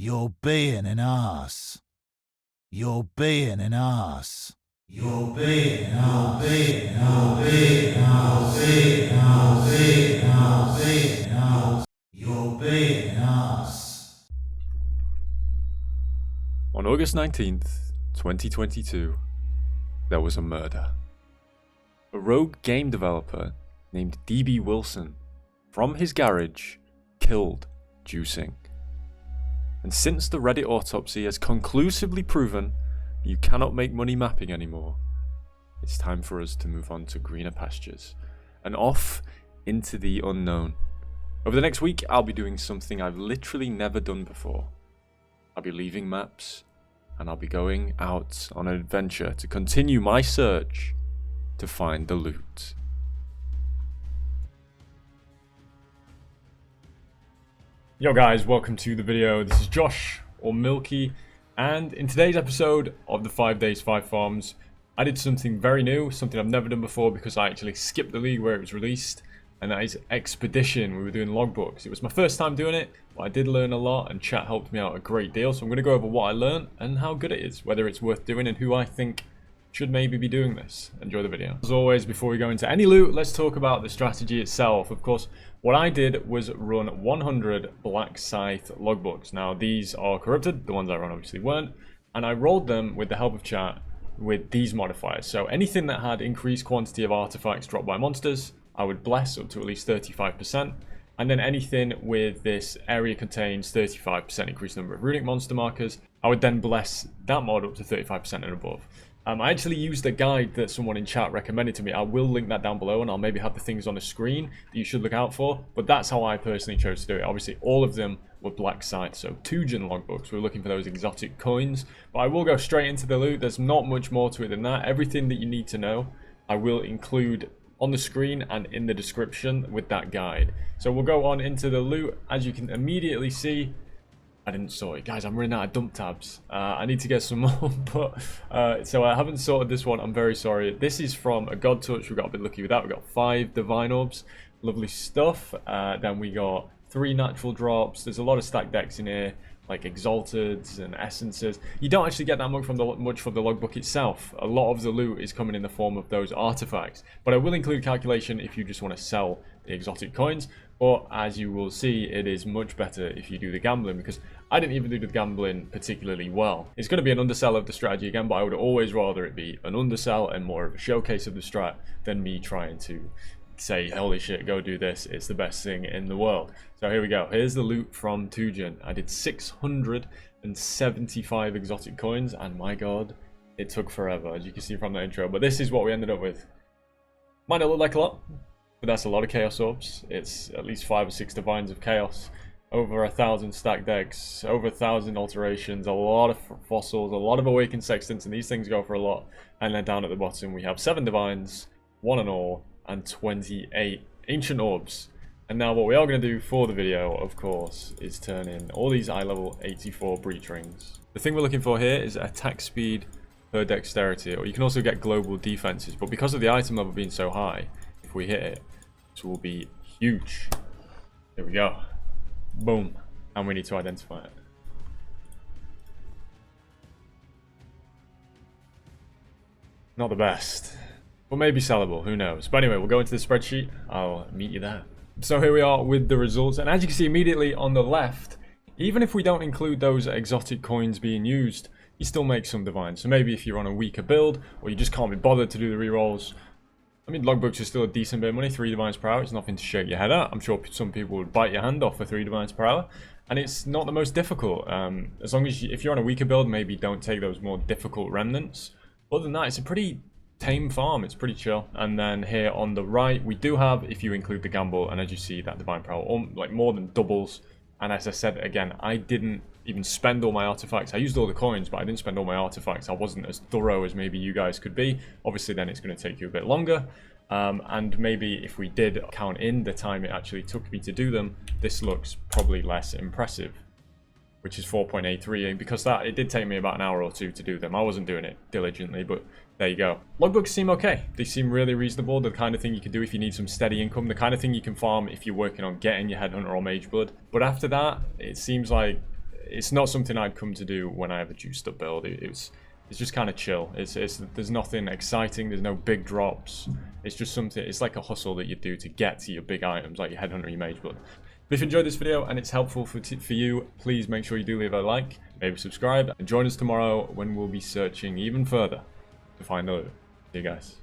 You're being an ass. You're being an ass. You're being an ass. You're being an ass. You're being an ass. On August 19th, 2022, there was a murder. A rogue game developer named DB Wilson, from his garage, killed Juicing. And since the Reddit autopsy has conclusively proven you cannot make money mapping anymore, it's time for us to move on to greener pastures and off into the unknown. Over the next week, I'll be doing something I've literally never done before. I'll be leaving maps, and I'll be going out on an adventure to continue my search to find the loot. Yo guys, welcome to the video. This is Josh, or Milky, and in today's episode of the 5 Days 5 Farms, I did something very new, something I've never done before because I actually skipped the league where it was released, and that is Expedition. We were doing logbooks. It was my first time doing it, but I did learn a lot, and chat helped me out a great deal, so I'm going to go over what I learned and how good it is, whether it's worth doing, and who I think should maybe be doing this. Enjoy the video. As always, before we go into any loot, let's talk about the strategy itself. Of course, what I did was run 100 Black Scythe logbooks. Now, these are corrupted, the ones I run obviously weren't, and I rolled them with the help of chat with these modifiers. So anything that had increased quantity of artifacts dropped by monsters, I would bless up to at least 35%. And then anything with this area contains 35% increased number of runic monster markers, I would then bless that mod up to 35% and above. I actually used a guide that someone in chat recommended to me. I will link that down below, and I'll maybe have the things on the screen that you should look out for. But that's how I personally chose to do it. Obviously, all of them were Black Scythe, so Tuejn logbooks. We were looking for those exotic coins. But I will go straight into the loot. There's not much more to it than that. Everything that you need to know, I will include on the screen and in the description with that guide. So we'll go on into the loot. As you can immediately see, I didn't sort it. Guys, I'm running out of dump tabs. I need to get some more, but so I haven't sorted this one. I'm very sorry. This is from a God Touch. We got a bit lucky with that. We got 5 Divine Orbs. Lovely stuff. Then we got 3 natural drops. There's a lot of stacked decks in here, like Exalteds and Essences. You don't actually get that much from the logbook itself. A lot of the loot is coming in the form of those artifacts. But I will include calculation if you just want to sell the exotic coins. But as you will see, it is much better if you do the gambling, because I didn't even do the gambling particularly well. It's going to be an undersell of the strategy again, but I would always rather it be an undersell and more of a showcase of the strat than me trying to say, holy shit, go do this, it's the best thing in the world. So here we go. Here's the loot from Tuejn. I did 675 exotic coins, and my god, it took forever, as you can see from the intro. But this is what we ended up with. Might not look like a lot, but that's a lot of Chaos Orbs. It's at least 5 or 6 Divines of Chaos, over 1,000 stacked decks, over 1,000 alterations, a lot of fossils, a lot of Awakened Sextants, and these things go for a lot. And then down at the bottom we have 7 Divines, 1 in all, and 28 Ancient Orbs. And now what we are going to do for the video, of course, is turn in all these eye level 84 Breach Rings. The thing we're looking for here is attack speed per dexterity, or you can also get global defenses, but because of the item level being so high, if we hit it, this will be huge. Here we go. Boom. And we need to identify it. Not the best, but maybe sellable, who knows. But anyway, we'll go into the spreadsheet. I'll meet you there. So here we are with the results, and as you can see immediately on the left, even if we don't include those exotic coins being used, you still make some divines. So maybe if you're on a weaker build, or you just can't be bothered to do the rerolls, I mean, logbooks are still a decent bit of money. 3 divines per hour, it's nothing to shake your head at. I'm sure some people would bite your hand off for 3 divines per hour, and it's not the most difficult. As long as if you're on a weaker build, maybe don't take those more difficult remnants. Other than that, it's a pretty tame farm. It's pretty chill. And then here on the right, we do have, if you include the gamble, and as you see, that divine per hour like more than doubles. And as I said again, I didn't even spend all my artifacts. I used all the coins, but I didn't spend all my artifacts. I wasn't as thorough as maybe you guys could be. Obviously, then it's going to take you a bit longer. And maybe if we did count in the time it actually took me to do them, this looks probably less impressive, which is 4.83. And because that, it did take me about an hour or 2 to do them. I wasn't doing it diligently, but there you go. Logbooks seem okay. They seem really reasonable. The kind of thing you can do if you need some steady income. The kind of thing you can farm if you're working on getting your Headhunter or Mageblood. But after that, it seems like it's not something I'd come to do when I have a juiced up build. It's just kind of chill. There's nothing exciting. There's no big drops. It's just something. It's like a hustle that you do to get to your big items, like your Headhunter, your Mageblood. But if you enjoyed this video and it's helpful for you, please make sure you do leave a like, maybe subscribe, and join us tomorrow when we'll be searching even further to find the loot. See you guys.